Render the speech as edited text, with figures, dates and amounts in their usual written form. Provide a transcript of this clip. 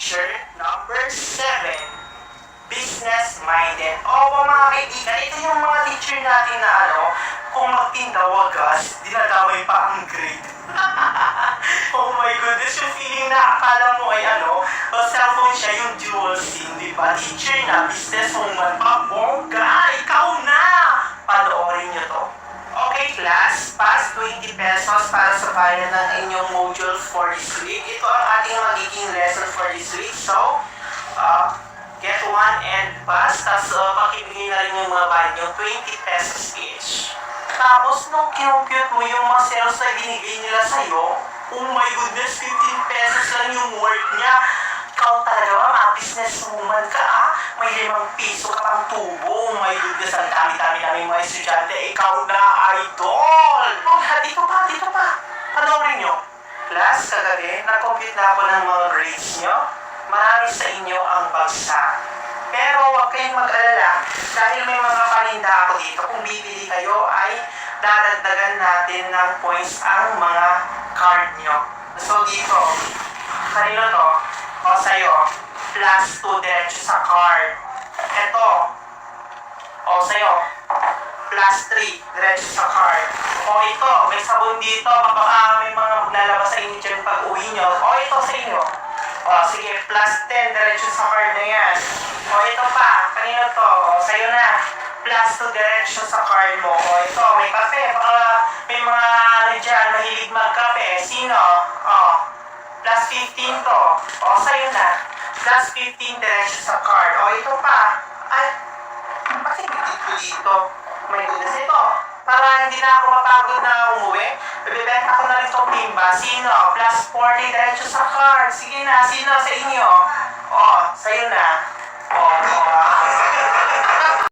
teacher number 7, business-minded. Opo mga kaibigan, ito yung mga teacher natin na kung magtinda wagas, dinadamay pa ang grade. Oh my goodness, yung feeling na akala mo ay cellphone siya yung dual SIM, di ba? Teacher na, businesswoman pa, bongga, ikaw na! Panoorin nyo to. Okay class, pass 20 pesos para sa bayan ng inyong module for this week. Ito ang ating magiging lesson for this week. So, get one and pass. Tapos pakibigay na rin yung mga bayan yung 20 pesos each. Tapos nung kinumpute mo yung mga sales na binigay nila sa'yo, oh my goodness, 15 pesos lang yung worth niya. Ikaw talaga mga businesswoman ka May 5 piso ka pang tubo. Oh my goodness, ang dami-dami namin mga estudyante. Ikaw na, idol! Oh, dito pa. Panoorin nyo. Class, kagabi, na-compute na ako ng mga grades nyo. Marami sa inyo ang bagsak. Pero huwag kayong mag-alala dahil may mga paninda ako dito. Kung bibili kayo ay dadagdagan natin ng points ang mga card nyo. So dito, kanino to? O sa'yo, plus 2 diretso sa card. Ito, o sa'yo, plus 3 diretso sa card. O ito, may sabon dito. Baka may mga maglalabas sa inyo dyan pag uwi nyo. O ito sa inyo. O sige, plus 10 diretso sa card na yan. O ito pa, kanino to? O sa'yo na, plus 2 diretso sa card mo. O ito, may kape. Baka may mga dyan, mahilig magkape. Sino? O, plus 15 to. O sa'yo na, plus 15 diretso sa card. O ito pa. Ay, bakit dito? May goodness ito. Para hindi na ako mapagod na umuwi, bibibenta ko na rin itong timba. Sino? Plus 40 diretso sa card. Sige na, sino sa inyo? O, sa'yo na.